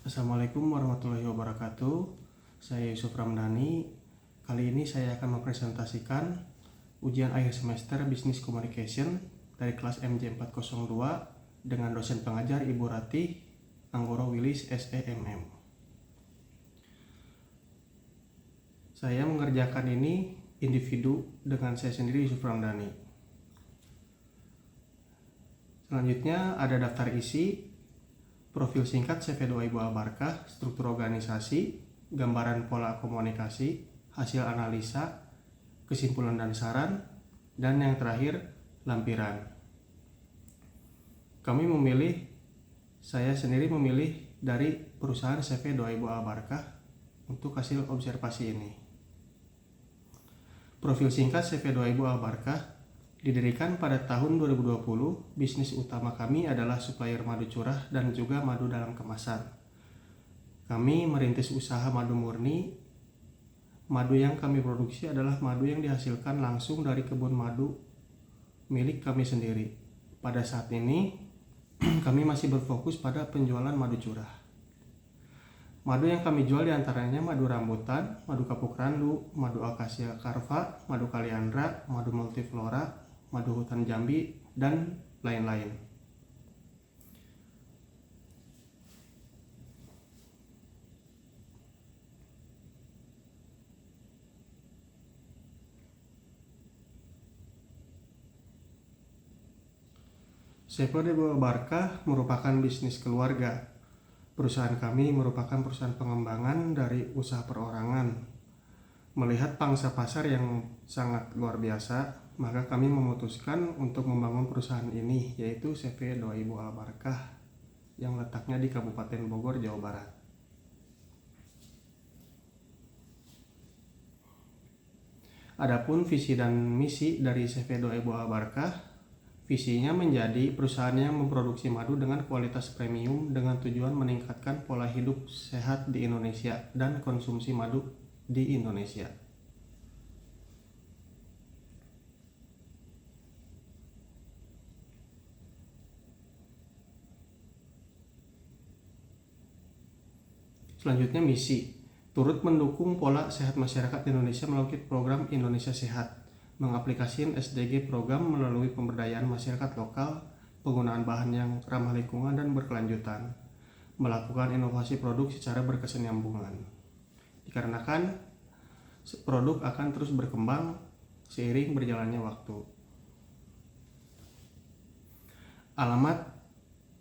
Assalamualaikum warahmatullahi wabarakatuh. Saya Yusuf Ramdhani. Kali ini saya akan mempresentasikan ujian akhir semester Business Communication dari kelas MJ 402 dengan dosen pengajar Ibu Ratih Anggoro Wilis SEMM. Saya mengerjakan ini individu dengan saya sendiri, Yusuf Ramdhani. Selanjutnya ada daftar isi, profil singkat CV2 Ibu Abarkah, struktur organisasi, gambaran pola komunikasi, hasil analisa, kesimpulan dan saran, dan yang terakhir lampiran. Saya sendiri memilih dari perusahaan CV2 Ibu Abarkah untuk hasil observasi ini. Profil singkat CV2 Ibu Abarkah didirikan pada tahun 2020. Bisnis utama kami adalah supplier madu curah dan juga madu dalam kemasan. Kami merintis usaha madu murni. Madu yang kami produksi adalah madu yang dihasilkan langsung dari kebun madu milik kami sendiri. Pada saat ini, kami masih berfokus pada penjualan madu curah. Madu yang kami jual diantaranya madu rambutan, madu kapuk randu, madu akasia karva, madu kaliandra, madu multiflora, madu hutan Jambi, dan lain-lain. CV2 Ibu Abarkah merupakan bisnis keluarga. Perusahaan kami merupakan perusahaan pengembangan dari usaha perorangan. Melihat pangsa pasar yang sangat luar biasa, maka kami memutuskan untuk membangun perusahaan ini, yaitu CV2 Ibu Abarkah yang letaknya di Kabupaten Bogor, Jawa Barat. Adapun visi dan misi dari CV2 Ibu Abarkah, visinya menjadi perusahaan yang memproduksi madu dengan kualitas premium dengan tujuan meningkatkan pola hidup sehat di Indonesia dan konsumsi madu di Indonesia. Selanjutnya misi, turut mendukung pola sehat masyarakat Indonesia melalui program Indonesia Sehat, mengaplikasikan SDG program melalui pemberdayaan masyarakat lokal, penggunaan bahan yang ramah lingkungan dan berkelanjutan, melakukan inovasi produk secara berkesinambungan. Dikarenakan produk akan terus berkembang seiring berjalannya waktu. Alamat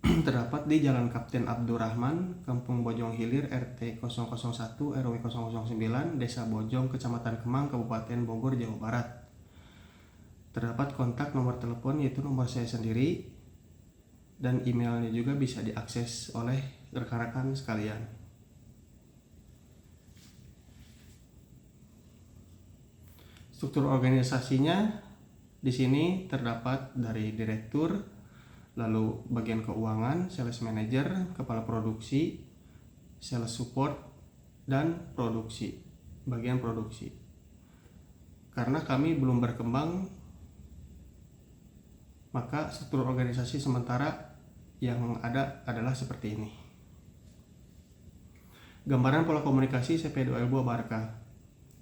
terdapat di Jalan Kapten Abdurrahman, Kampung Bojong Hilir, RT 001 RW 009, Desa Bojong, Kecamatan Kemang, Kabupaten Bogor, Jawa Barat. Terdapat kontak nomor telepon yaitu nomor saya sendiri, dan emailnya juga bisa diakses oleh rekan-rekan sekalian. Struktur organisasinya di sini terdapat dari direktur, lalu bagian keuangan, sales manager, kepala produksi, sales support, dan bagian produksi. Karena kami belum berkembang, maka struktur organisasi sementara yang ada adalah seperti ini. Gambaran pola komunikasi CV2 Ibu Abarkah.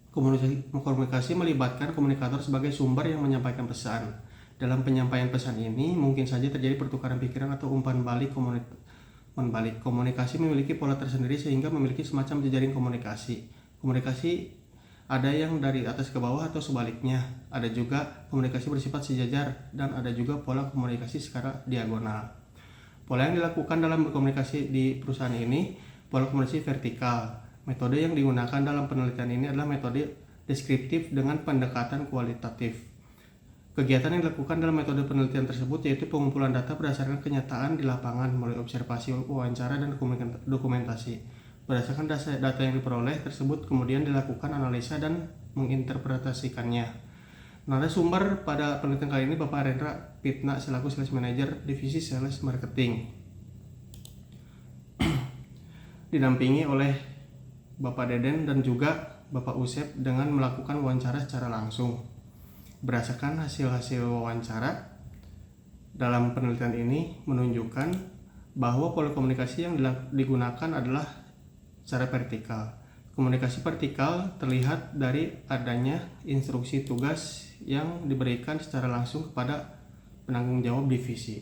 Komunikasi melibatkan komunikator sebagai sumber yang menyampaikan pesan. Dalam penyampaian pesan ini mungkin saja terjadi pertukaran pikiran atau umpan balik komunikasi memiliki pola tersendiri sehingga memiliki semacam jejaring komunikasi. Komunikasi ada yang dari atas ke bawah atau sebaliknya. Ada juga komunikasi bersifat sejajar dan ada juga pola komunikasi secara diagonal. Pola yang dilakukan dalam berkomunikasi di perusahaan ini pola komunikasi vertikal. Metode yang digunakan dalam penelitian ini adalah metode deskriptif dengan pendekatan kualitatif. Kegiatan yang dilakukan dalam metode penelitian tersebut yaitu pengumpulan data berdasarkan kenyataan di lapangan melalui observasi, wawancara, dan dokumentasi. Berdasarkan data yang diperoleh tersebut kemudian dilakukan analisa dan menginterpretasikannya. Narasumber pada penelitian kali ini Bapak Rendra Pitna selaku Sales Manager Divisi Sales Marketing. Didampingi oleh Bapak Deden dan juga Bapak Usep dengan melakukan wawancara secara langsung. Berdasarkan hasil-hasil wawancara dalam penelitian ini menunjukkan bahwa pola komunikasi yang digunakan adalah cara vertikal. Komunikasi vertikal terlihat dari adanya instruksi tugas yang diberikan secara langsung kepada penanggung jawab divisi.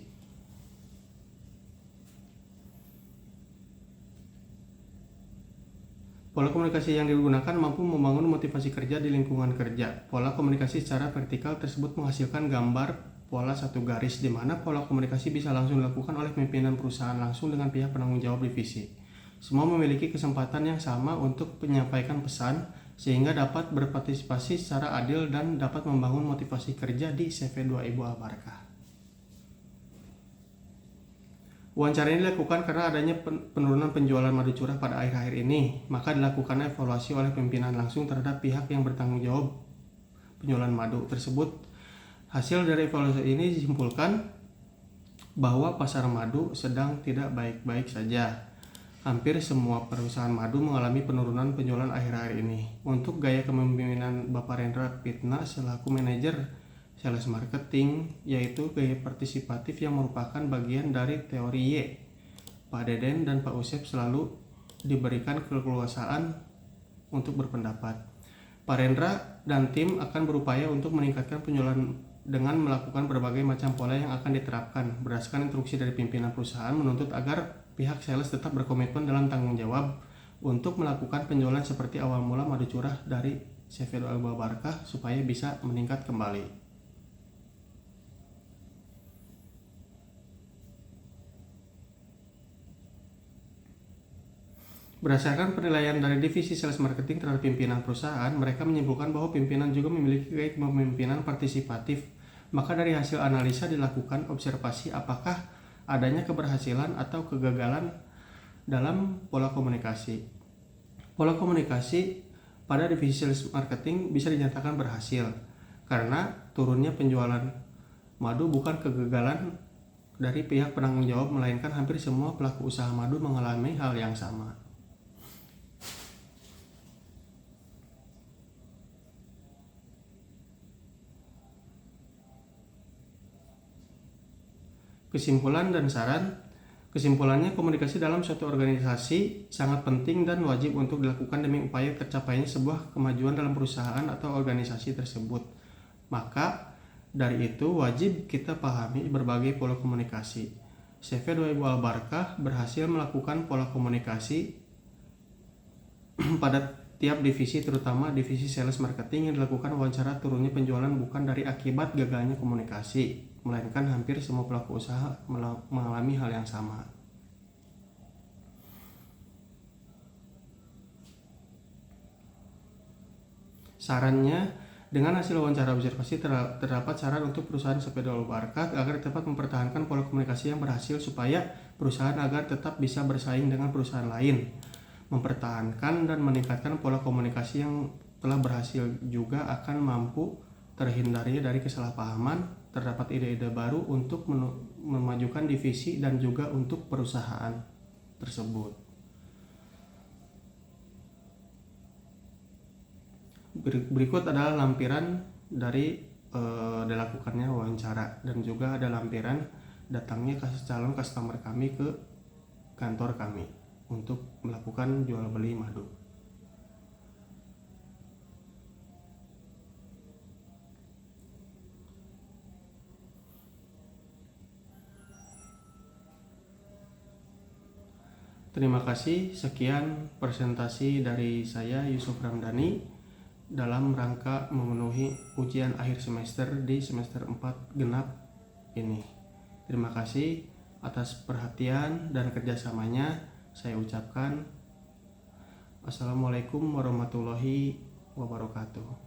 Pola komunikasi yang digunakan mampu membangun motivasi kerja di lingkungan kerja. Pola komunikasi secara vertikal tersebut menghasilkan gambar pola satu garis di mana pola komunikasi bisa langsung dilakukan oleh pimpinan perusahaan langsung dengan pihak penanggung jawab divisi. Semua memiliki kesempatan yang sama untuk menyampaikan pesan sehingga dapat berpartisipasi secara adil dan dapat membangun motivasi kerja di CV2 Ibu Albarkah. Wawancara ini dilakukan karena adanya penurunan penjualan madu curah pada akhir-akhir ini, maka dilakukan evaluasi oleh pimpinan langsung terhadap pihak yang bertanggung jawab penjualan madu tersebut. Hasil dari evaluasi ini disimpulkan bahwa pasar madu sedang tidak baik-baik saja. Hampir semua perusahaan madu mengalami penurunan penjualan akhir-akhir ini. Untuk gaya kepemimpinan Bapak Rendra Pitna selaku manajer sales marketing, yaitu gaya partisipatif yang merupakan bagian dari teori Y. Pak Deden dan Pak Usep selalu diberikan keleluasaan untuk berpendapat. Pak Rendra dan tim akan berupaya untuk meningkatkan penjualan dengan melakukan berbagai macam pola yang akan diterapkan. Berdasarkan instruksi dari pimpinan perusahaan menuntut agar pihak sales tetap berkomitmen dalam tanggung jawab untuk melakukan penjualan seperti awal mula madu curah dari CV2 Ibu Albarkah supaya bisa meningkat kembali. Berdasarkan penilaian dari divisi sales marketing terhadap pimpinan perusahaan, mereka menyimpulkan bahwa pimpinan juga memiliki gaya kepemimpinan partisipatif. Maka dari hasil analisa dilakukan observasi apakah adanya keberhasilan atau kegagalan dalam pola komunikasi. Pola komunikasi pada divisi sales marketing bisa dinyatakan berhasil karena turunnya penjualan madu bukan kegagalan dari pihak penanggung jawab, melainkan hampir semua pelaku usaha madu mengalami hal yang sama. Kesimpulan dan saran. Kesimpulannya, komunikasi dalam suatu organisasi sangat penting dan wajib untuk dilakukan demi upaya tercapainya sebuah kemajuan dalam perusahaan atau organisasi tersebut. Maka dari itu wajib kita pahami berbagai pola komunikasi. CV2 Ibu Albarkah berhasil melakukan pola komunikasi pada tiap divisi, terutama divisi sales marketing yang dilakukan wawancara turunnya penjualan bukan dari akibat gagalnya komunikasi, melainkan hampir semua pelaku usaha mengalami hal yang sama. Sarannya, dengan hasil wawancara observasi terdapat saran untuk perusahaan CV2 Albarkah agar dapat mempertahankan pola komunikasi yang berhasil supaya perusahaan agar tetap bisa bersaing dengan perusahaan lain. Mempertahankan dan meningkatkan pola komunikasi yang telah berhasil juga akan mampu terhindari dari kesalahpahaman, terdapat ide-ide baru untuk memajukan divisi dan juga untuk perusahaan tersebut. Berikut adalah lampiran dari dilakukannya wawancara dan juga ada lampiran datangnya calon customer kami ke kantor kami untuk melakukan jual beli madu. Terima kasih, sekian presentasi dari saya Yusuf Ramdhani dalam rangka memenuhi ujian akhir semester di semester 4 genap ini. Terima kasih atas perhatian dan kerjasamanya. Saya ucapkan Assalamualaikum warahmatullahi wabarakatuh.